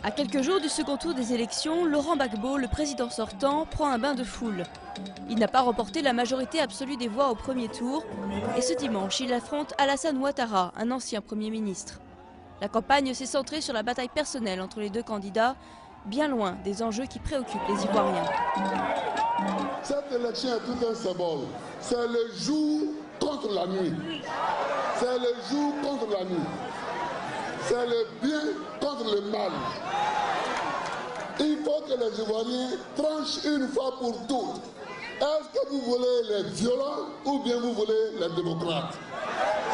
À quelques jours du second tour des élections, Laurent Gbagbo, le président sortant, prend un bain de foule. Il n'a pas remporté la majorité absolue des voix au premier tour et ce dimanche, il affronte Alassane Ouattara, un ancien Premier ministre. La campagne s'est centrée sur la bataille personnelle entre les deux candidats, bien loin des enjeux qui préoccupent les Ivoiriens. Cette élection est tout un symbole. C'est le jour contre la nuit. C'est le jour contre la nuit. C'est le bien contre le mal. Il faut que les Ivoiriens tranchent une fois pour toutes. Est-ce que vous voulez les violents ou bien vous voulez les démocrates?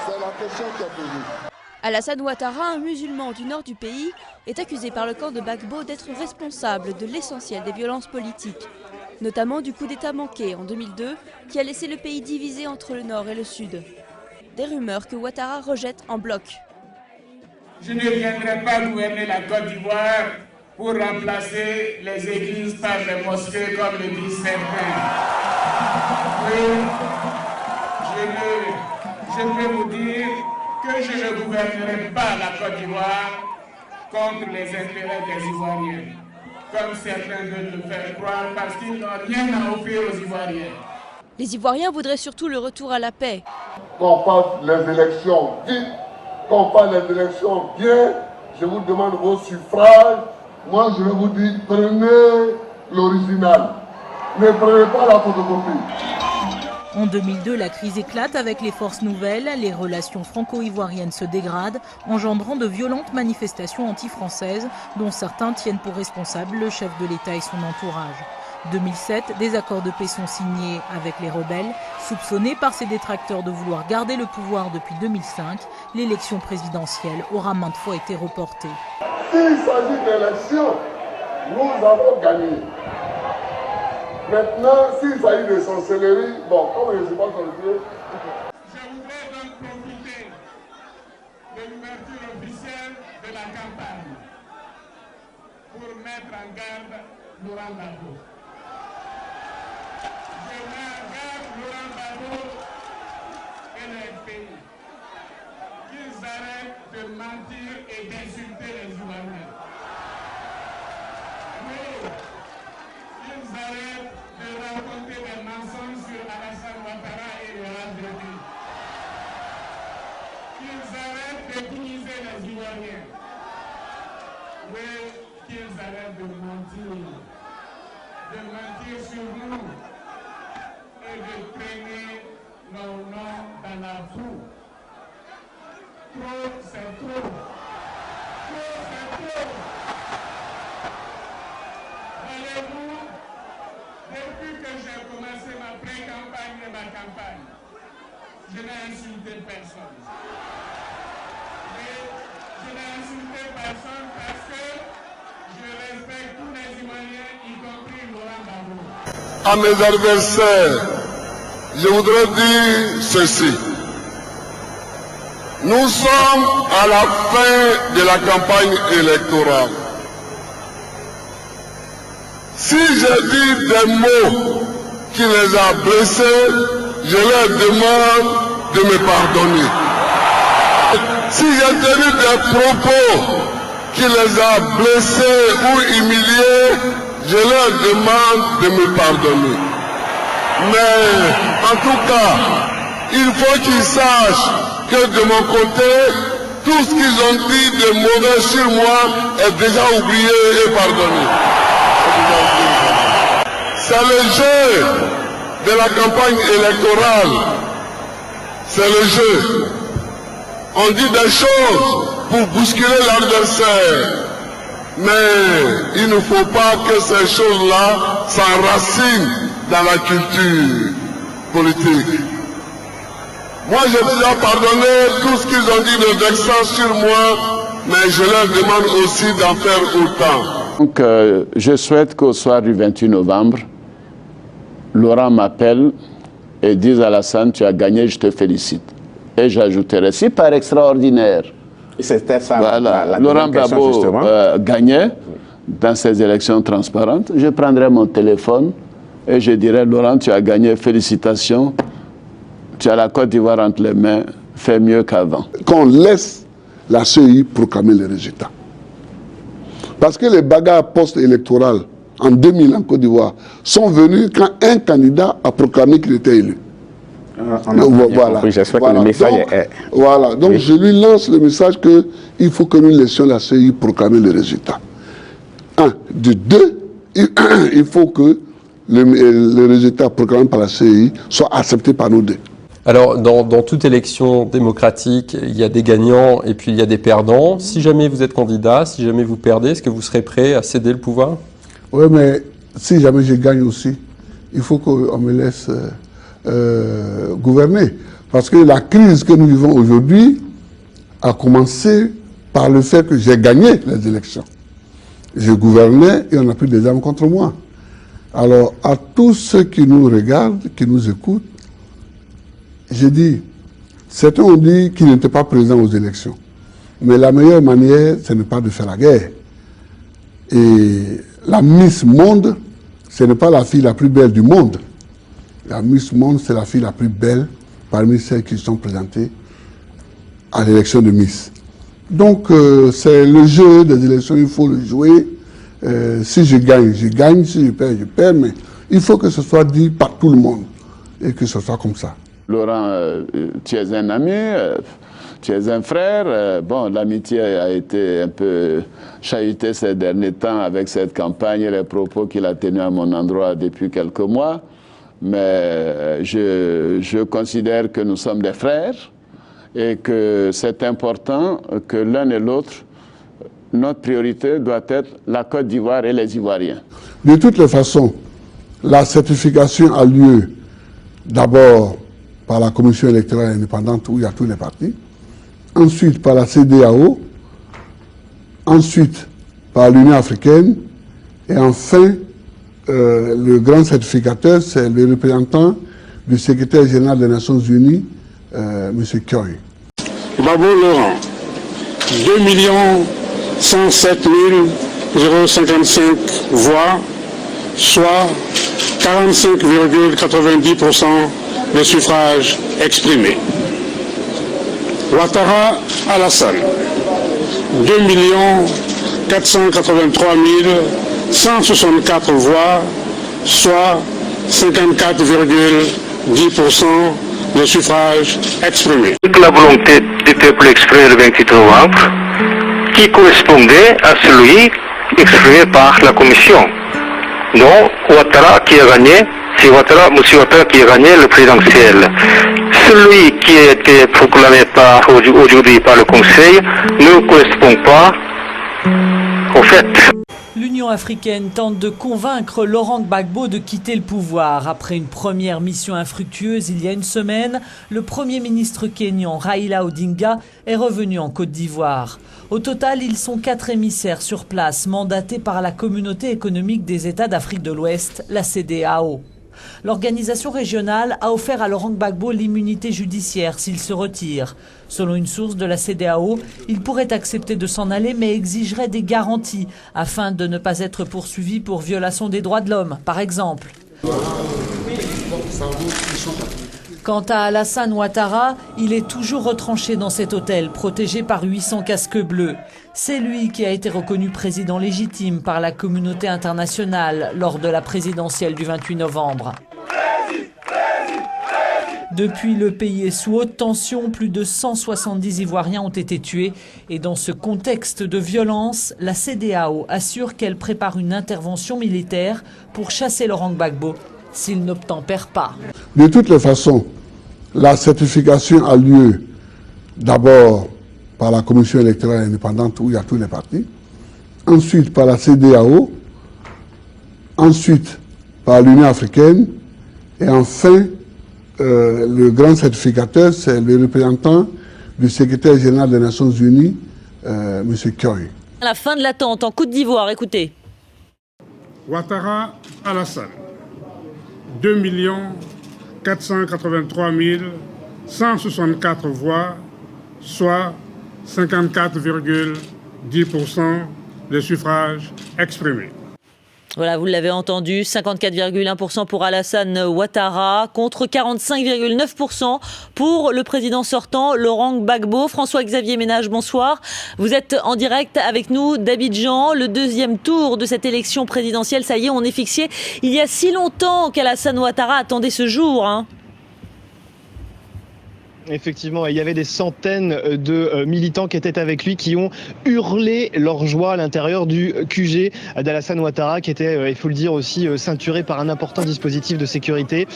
C'est la question qui est posée. Alassane Ouattara, un musulman du nord du pays, est accusé par le camp de Gbagbo d'être responsable de l'essentiel des violences politiques, notamment du coup d'État manqué en 2002 qui a laissé le pays divisé entre le nord et le sud. Des rumeurs que Ouattara rejette en bloc. Je ne viendrai pas gouverner la Côte d'Ivoire pour remplacer les églises par les mosquées comme le disent certains. Oui, je peux vous dire que je ne gouvernerai pas la Côte d'Ivoire contre les intérêts des Ivoiriens, comme certains veulent le faire croire parce qu'ils n'ont rien à offrir aux Ivoiriens. Les Ivoiriens voudraient surtout le retour à la paix. Qu'on fasse les élections vite, qu'on fasse les élections bien, je vous demande vos suffrages. Moi, je vais vous dire, prenez l'original. Ne prenez pas la photocopie. En 2002, la crise éclate avec les forces nouvelles. Les relations franco-ivoiriennes se dégradent, engendrant de violentes manifestations anti-françaises, dont certains tiennent pour responsable le chef de l'État et son entourage. 2007, des accords de paix sont signés avec les rebelles. Soupçonnés par ses détracteurs de vouloir garder le pouvoir depuis 2005, l'élection présidentielle aura maintes fois été reportée. S'il s'agit d'élections, nous avons gagné. Maintenant, s'il s'agit de sorcellerie, bon, comme je ne suis pas sorcier. Je voudrais donc profiter de l'ouverture officielle de la campagne pour mettre en garde Laurent Gbagbo. Je mets en garde Laurent Gbagbo et le pays qu'ils arrêtent de mentir et d'insulter les Ivoiriens. Oui, qu'ils arrêtent de raconter des mensonges sur Alassane Ouattara et Laurent Gbagbo. Qu'ils arrêtent de diviser les Ivoiriens. Oui, qu'ils arrêtent de mentir sur nous et de traîner nos noms dans la boue. Trop, c'est trop. Trop, c'est trop. Voyez-vous, depuis que j'ai commencé ma pré-campagne et ma campagne, je n'ai insulté personne. Je n'ai insulté personne parce que je respecte tous les Ivoiriens, y compris Laurent Gbagbo. À mes adversaires, je voudrais dire ceci. Nous sommes à la fin de la campagne électorale. Si j'ai dit des mots qui les a blessés, je leur demande de me pardonner. Si j'ai tenu des propos qui les a blessés ou humiliés, je leur demande de me pardonner. Mais en tout cas, il faut qu'ils sachent que de mon côté, tout ce qu'ils ont dit de mauvais sur moi est déjà oublié et pardonné. C'est le jeu de la campagne électorale. C'est le jeu. On dit des choses pour bousculer l'adversaire. Mais il ne faut pas que ces choses-là s'enracinent dans la culture politique. Moi, j'ai déjà pardonné tout ce qu'ils ont dit de vexant sur moi, mais je leur demande aussi d'en faire autant. Donc, je souhaite qu'au soir du 28 novembre, Laurent m'appelle et dise à Alassane, tu as gagné, je te félicite. Et j'ajouterai, si par extraordinaire, c'était ça, voilà, Laurent Gbagbo gagnait dans ces élections transparentes, je prendrai mon téléphone et je dirai, Laurent, tu as gagné, félicitations, tu as la Côte d'Ivoire entre les mains, fais mieux qu'avant. Qu'on laisse la CEI proclamer les résultats. Parce que les bagarres post-électorales en 2000 en Côte d'Ivoire sont venues quand un candidat a proclamé qu'il était élu. Voilà. J'espère que le message est... Voilà, donc je lui lance le message qu'il faut que nous laissions la CEI proclamer le résultat. De deux, il faut que le résultat proclamé par la CEI soit accepté par nous deux. Alors, dans toute élection démocratique, il y a des gagnants et puis il y a des perdants. Si jamais vous êtes candidat, si jamais vous perdez, est-ce que vous serez prêt à céder le pouvoir? Oui, mais si jamais je gagne aussi, il faut qu'on me laisse gouverner. Parce que la crise que nous vivons aujourd'hui a commencé par le fait que j'ai gagné les élections. Je gouvernais et on a pris des armes contre moi. Alors, à tous ceux qui nous regardent, qui nous écoutent, j'ai dit, certains ont dit qu'ils n'étaient pas présents aux élections. Mais la meilleure manière, ce n'est pas de faire la guerre. Et la Miss Monde, ce n'est pas la fille la plus belle du monde. La Miss Monde, c'est la fille la plus belle parmi celles qui sont présentées à l'élection de Miss. Donc, c'est le jeu des élections, il faut le jouer. Si je gagne, je gagne. Si je perds, mais il faut que ce soit dit par tout le monde et que ce soit comme ça. Laurent, tu es un ami, tu es un frère. Bon, l'amitié a été un peu chahutée ces derniers temps avec cette campagne et les propos qu'il a tenus à mon endroit depuis quelques mois. Mais je considère que nous sommes des frères et que c'est important que l'un et l'autre, notre priorité doit être la Côte d'Ivoire et les Ivoiriens. De toutes les façons, la certification a lieu d'abord par la Commission électorale indépendante où il y a tous les partis, ensuite par la CEDEAO, ensuite par l'Union africaine et enfin le grand certificateur, c'est le représentant du secrétaire général des Nations Unies, M. Kyoy. Gbagbo Laurent, 2 107 055 voix, soit 45,90% des suffrages exprimés. Ouattara Alassane, 2 483 164 voix, soit 54,10% des suffrages exprimés. La volonté du peuple exprimée le 28 novembre, qui correspondait à celui exprimé par la Commission. Donc, Ouattara qui a gagné, c'est M. Ouattara qui a gagné le présidentiel. Celui qui a été proclamé aujourd'hui par le Conseil ne correspond pas au fait. L'Union africaine tente de convaincre Laurent Gbagbo de quitter le pouvoir. Après une première mission infructueuse il y a une semaine, le Premier ministre kényan Raila Odinga est revenu en Côte d'Ivoire. Au total, ils sont 4 émissaires sur place, mandatés par la Communauté économique des États d'Afrique de l'Ouest, la CEDEAO. L'organisation régionale a offert à Laurent Gbagbo l'immunité judiciaire s'il se retire. Selon une source de la CEDEAO, il pourrait accepter de s'en aller mais exigerait des garanties afin de ne pas être poursuivi pour violation des droits de l'homme, par exemple. Quant à Alassane Ouattara, il est toujours retranché dans cet hôtel, protégé par 800 casques bleus. C'est lui qui a été reconnu président légitime par la communauté internationale lors de la présidentielle du 28 novembre. Depuis, le pays est sous haute tension, plus de 170 Ivoiriens ont été tués. Et dans ce contexte de violence, la CEDEAO assure qu'elle prépare une intervention militaire pour chasser Laurent Gbagbo s'il n'obtempère pas. De toutes les façons, la certification a lieu d'abord par la Commission électorale indépendante où il y a tous les partis, ensuite par la CEDEAO, ensuite par l'Union africaine et enfin le grand certificateur, c'est le représentant du secrétaire général des Nations Unies, M. Kyoy. À la fin de l'attente en Côte d'Ivoire, écoutez. Ouattara Alassane, 2 483 164 voix, soit 54,10% des suffrages exprimés. Voilà, vous l'avez entendu, 54,1% pour Alassane Ouattara contre 45,9% pour le président sortant Laurent Gbagbo. François-Xavier Ménage, bonsoir. Vous êtes en direct avec nous d'Abidjan. Le deuxième tour de cette élection présidentielle, ça y est, on est fixé. Il y a si longtemps qu'Alassane Ouattara attendait ce jour, hein. Effectivement, il y avait des centaines de militants qui étaient avec lui, qui ont hurlé leur joie à l'intérieur du QG d'Alassane Ouattara, qui était, il faut le dire aussi, ceinturé par un important dispositif de sécurité.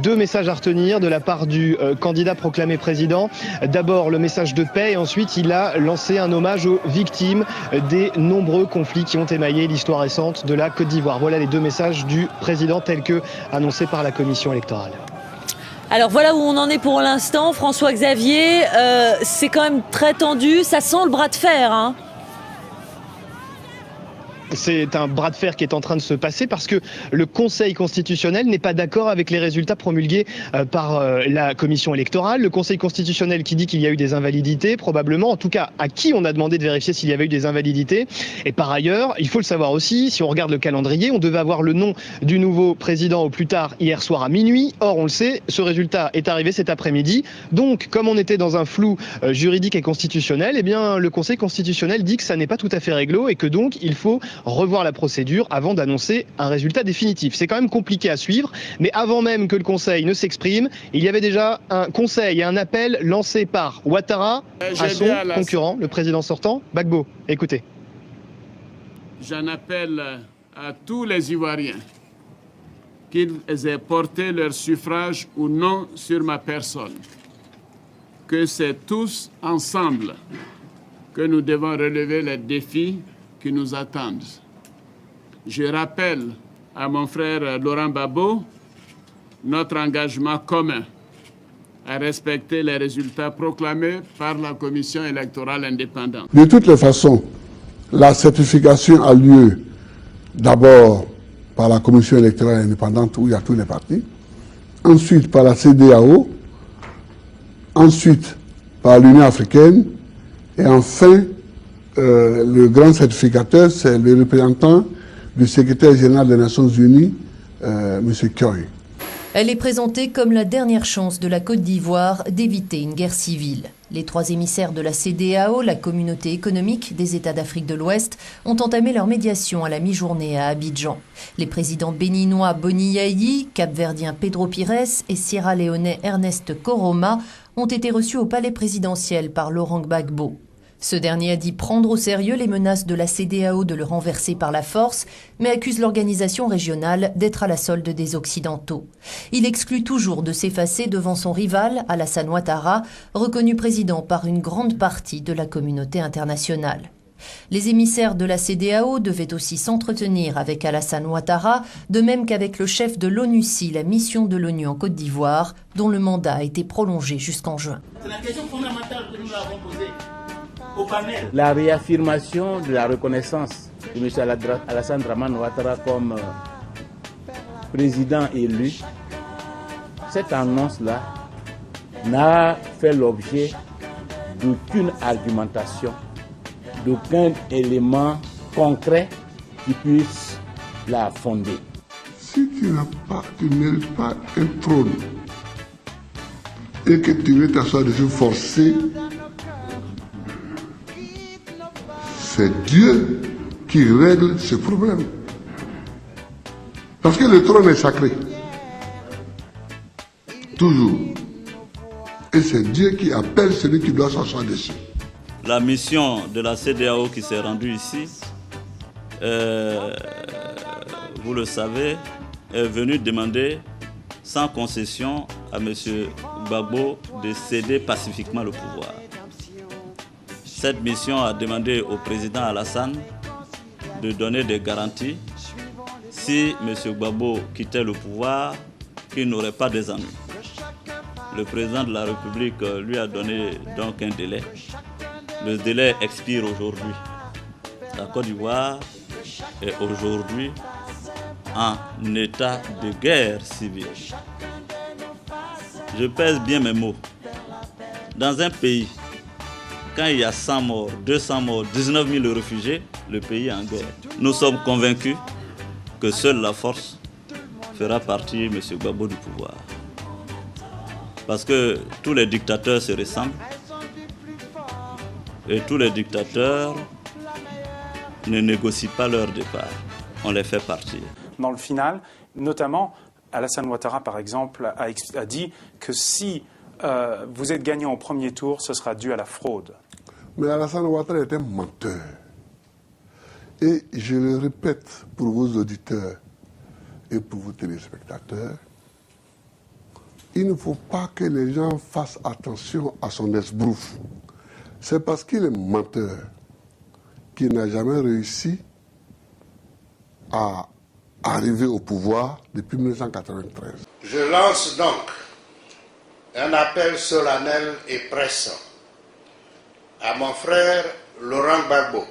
Deux messages à retenir de la part du candidat proclamé président. D'abord, le message de paix, et ensuite, il a lancé un hommage aux victimes des nombreux conflits qui ont émaillé l'histoire récente de la Côte d'Ivoire. Voilà les deux messages du président tels que annoncés par la commission électorale. Alors voilà où on en est pour l'instant, François-Xavier, c'est quand même très tendu, ça sent le bras de fer, hein. C'est un bras de fer qui est en train de se passer parce que le Conseil constitutionnel n'est pas d'accord avec les résultats promulgués par la commission électorale. Le Conseil constitutionnel qui dit qu'il y a eu des invalidités, probablement, en tout cas à qui on a demandé de vérifier s'il y avait eu des invalidités. Et par ailleurs, il faut le savoir aussi, si on regarde le calendrier, on devait avoir le nom du nouveau président au plus tard hier soir à minuit. Or, on le sait, ce résultat est arrivé cet après-midi. Donc, comme on était dans un flou juridique et constitutionnel, eh bien, le Conseil constitutionnel dit que ça n'est pas tout à fait réglo et que donc il faut revoir la procédure avant d'annoncer un résultat définitif. C'est quand même compliqué à suivre, mais avant même que le Conseil ne s'exprime, il y avait déjà un conseil et un appel lancé par Ouattara à son concurrent, le président sortant, Gbagbo. Écoutez. J'en appelle à tous les Ivoiriens, qu'ils aient porté leur suffrage ou non sur ma personne, que c'est tous ensemble que nous devons relever les défis qui nous attendent. Je rappelle à mon frère Laurent Gbagbo notre engagement commun à respecter les résultats proclamés par la Commission électorale indépendante. De toutes les façons, la certification a lieu d'abord par la Commission électorale indépendante où il y a tous les partis, ensuite par la CEDEAO, ensuite par l'Union africaine et enfin le grand certificateur, c'est le représentant du secrétaire général des Nations Unies, M. Kyoy. Elle est présentée comme la dernière chance de la Côte d'Ivoire d'éviter une guerre civile. Les trois émissaires de la CEDEAO, la communauté économique des États d'Afrique de l'Ouest, ont entamé leur médiation à la mi-journée à Abidjan. Les présidents béninois Boni Yayi, capverdien Pedro Pires et sierra-léonais Ernest Koroma ont été reçus au palais présidentiel par Laurent Gbagbo. Ce dernier a dit prendre au sérieux les menaces de la CEDEAO de le renverser par la force, mais accuse l'organisation régionale d'être à la solde des Occidentaux. Il exclut toujours de s'effacer devant son rival, Alassane Ouattara, reconnu président par une grande partie de la communauté internationale. Les émissaires de la CEDEAO devaient aussi s'entretenir avec Alassane Ouattara, de même qu'avec le chef de l'ONUCI, la mission de l'ONU en Côte d'Ivoire, dont le mandat a été prolongé jusqu'en juin. C'est la question fondamentale que nous avons posée. La réaffirmation de la reconnaissance de M. Alassane Dramane Ouattara comme président élu, cette annonce-là n'a fait l'objet d'aucune argumentation, d'aucun élément concret qui puisse la fonder. Si tu ne mérites pas un trône et que tu veux t'asseoir dessus forcé, c'est Dieu qui règle ce problème. Parce que le trône est sacré. Toujours. Et c'est Dieu qui appelle celui qui doit s'asseoir dessus. La mission de la CEDEAO qui s'est rendue ici, vous le savez, est venue demander sans concession à M. Gbagbo de céder pacifiquement le pouvoir. Cette mission a demandé au président Alassane de donner des garanties si M. Gbagbo quittait le pouvoir, qu'il n'aurait pas des ennuis. Le président de la République lui a donné donc un délai. Le délai expire aujourd'hui. La Côte d'Ivoire est aujourd'hui en état de guerre civile. Je pèse bien mes mots. Dans un pays, quand il y a 100 morts, 200 morts, 19 000 réfugiés, le pays est en guerre. Nous sommes convaincus que seule la force fera partir M. Gbagbo du pouvoir. Parce que tous les dictateurs se ressemblent et tous les dictateurs ne négocient pas leur départ. On les fait partir. Dans le final, notamment, Alassane Ouattara, par exemple, a dit que si vous êtes gagnant au premier tour, ce sera dû à la fraude. Mais Alassane Ouattara est un menteur. Et je le répète pour vos auditeurs et pour vos téléspectateurs, il ne faut pas que les gens fassent attention à son esbrouf. C'est parce qu'il est menteur qu'il n'a jamais réussi à arriver au pouvoir depuis 1993. Je lance donc un appel solennel et pressant à mon frère Laurent Gbagbo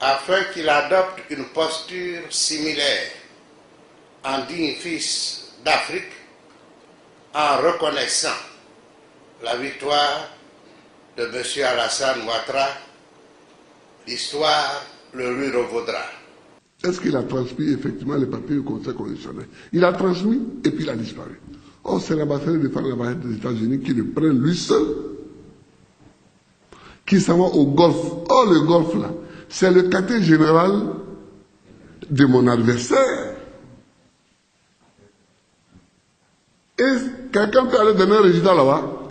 afin qu'il adopte une posture similaire en digne fils d'Afrique en reconnaissant la victoire de M. Alassane Ouattara. L'histoire le lui revaudra. Est-ce qu'il a transmis effectivement les papiers du Conseil constitutionnel? Il a transmis et puis il a disparu. Oh, c'est l'ambassadeur de l'ambassade des États-Unis qui le prend lui seul, qui s'en va au Golfe. Oh, le Golfe là, c'est le quartier général de mon adversaire. Et quelqu'un peut aller donner un résultat là-bas?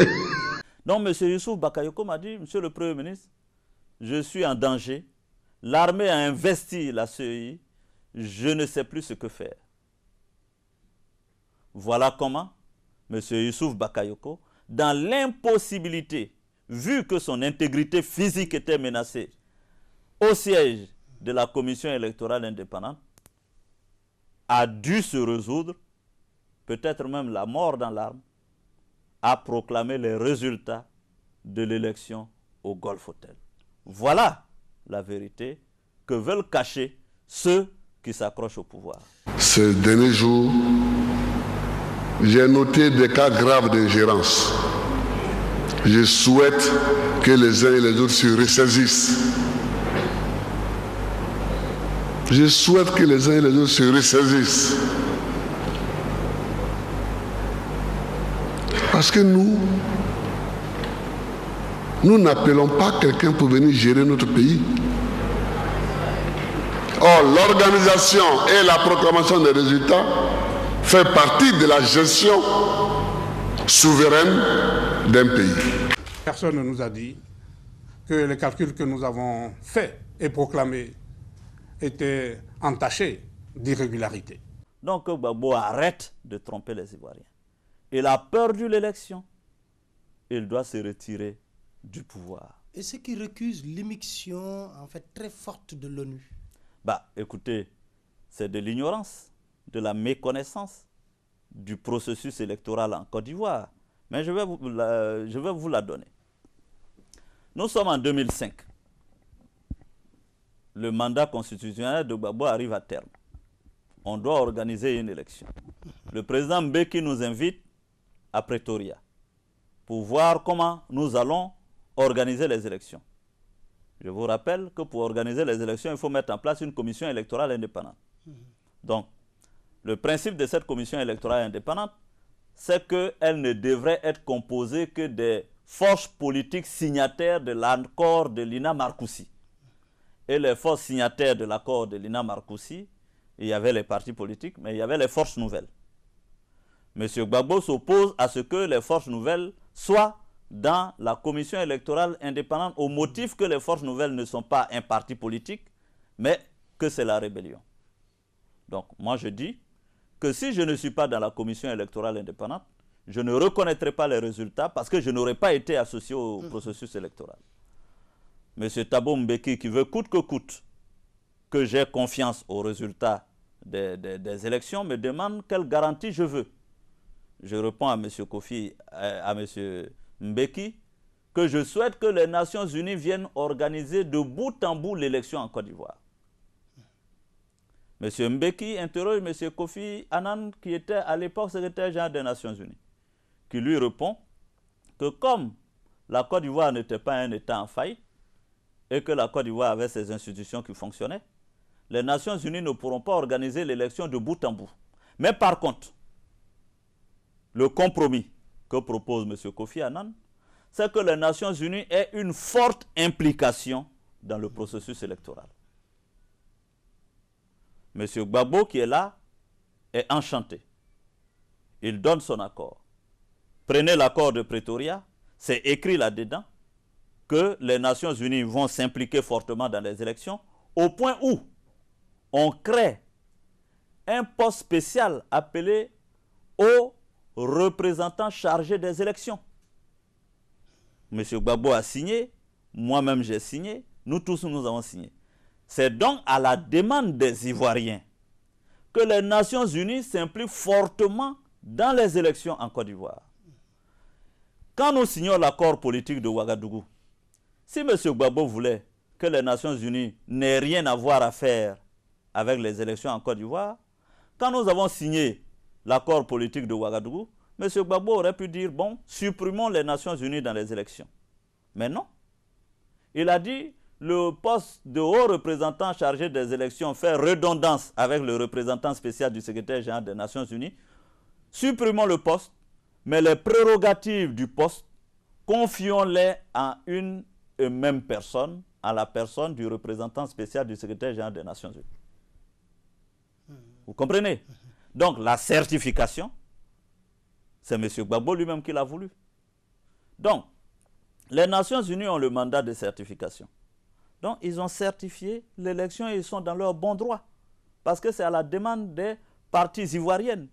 Donc, M. Youssouf Bakayoko m'a dit, Monsieur le Premier ministre, je suis en danger. L'armée a investi la CEI. Je ne sais plus ce que faire. Voilà comment M. Youssouf Bakayoko, dans l'impossibilité, vu que son intégrité physique était menacée, au siège de la commission électorale indépendante, a dû se résoudre, peut-être même la mort dans l'arme, à proclamer les résultats de l'élection au Golf Hotel. Voilà la vérité que veulent cacher ceux qui s'accrochent au pouvoir. Ces derniers jours, j'ai noté des cas graves d'ingérence. Je souhaite que les uns et les autres se ressaisissent. Je souhaite que les uns et les autres se ressaisissent. Parce que nous n'appelons pas quelqu'un pour venir gérer notre pays. Or, l'organisation et la proclamation des résultats fait partie de la gestion souveraine d'un pays. Personne ne nous a dit que les calculs que nous avons faits et proclamés étaient entachés d'irrégularité. Donc, Gbagbo arrête de tromper les Ivoiriens. Il a perdu l'élection. Il doit se retirer du pouvoir. Et ce qui recuse l'immixtion en fait très forte de l'ONU? Bah, écoutez, c'est de l'ignorance, de la méconnaissance du processus électoral en Côte d'Ivoire. Mais je vais vous la donner. Nous sommes en 2005. Le mandat constitutionnel de Gbagbo arrive à terme. On doit organiser une élection. Le président Mbeki nous invite à Pretoria pour voir comment nous allons organiser les élections. Je vous rappelle que pour organiser les élections, il faut mettre en place une commission électorale indépendante. Donc, le principe de cette commission électorale indépendante, c'est qu'elle ne devrait être composée que des forces politiques signataires de l'accord de Lina Marcoussi. Et les forces signataires de l'accord de Lina Marcoussi, il y avait les partis politiques, mais il y avait les forces nouvelles. M. Gbagbo s'oppose à ce que les forces nouvelles soient dans la commission électorale indépendante au motif que les forces nouvelles ne sont pas un parti politique, mais que c'est la rébellion. Donc, moi je dis que si je ne suis pas dans la commission électorale indépendante, je ne reconnaîtrai pas les résultats parce que je n'aurais pas été associé au processus électoral. M. Thabo Mbeki, qui veut coûte que coûte que j'ai confiance aux résultats des élections, me demande quelle garantie je veux. Je réponds à M. Kofi, à M. Mbeki, que je souhaite que les Nations Unies viennent organiser de bout en bout l'élection en Côte d'Ivoire. M. Mbeki interroge M. Kofi Annan, qui était à l'époque secrétaire général des Nations Unies, qui lui répond que comme la Côte d'Ivoire n'était pas un État en faillite et que la Côte d'Ivoire avait ses institutions qui fonctionnaient, les Nations Unies ne pourront pas organiser l'élection de bout en bout. Mais par contre, le compromis que propose M. Kofi Annan, c'est que les Nations Unies aient une forte implication dans le processus électoral. M. Gbagbo, qui est là, est enchanté. Il donne son accord. Prenez l'accord de Pretoria, c'est écrit là-dedans que les Nations Unies vont s'impliquer fortement dans les élections, au point où on crée un poste spécial appelé aux représentants chargés des élections. M. Gbagbo a signé, moi-même j'ai signé, nous tous nous avons signé. C'est donc à la demande des Ivoiriens que les Nations Unies s'impliquent fortement dans les élections en Côte d'Ivoire. Quand nous signons l'accord politique de Ouagadougou, si M. Gbagbo voulait que les Nations Unies n'aient rien à voir à faire avec les élections en Côte d'Ivoire, quand nous avons signé l'accord politique de Ouagadougou, M. Gbagbo aurait pu dire, bon, supprimons les Nations Unies dans les élections. Mais non. Il a dit, le poste de haut représentant chargé des élections fait redondance avec le représentant spécial du secrétaire général des Nations Unies. Supprimons le poste, mais les prérogatives du poste, confions-les à une et même personne, à la personne du représentant spécial du secrétaire général des Nations Unies. Vous comprenez? Donc la certification, c'est M. Gbagbo lui-même qui l'a voulu. Donc, les Nations Unies ont le mandat de certification. Donc, ils ont certifié l'élection et ils sont dans leur bon droit. Parce que c'est à la demande des parties ivoiriennes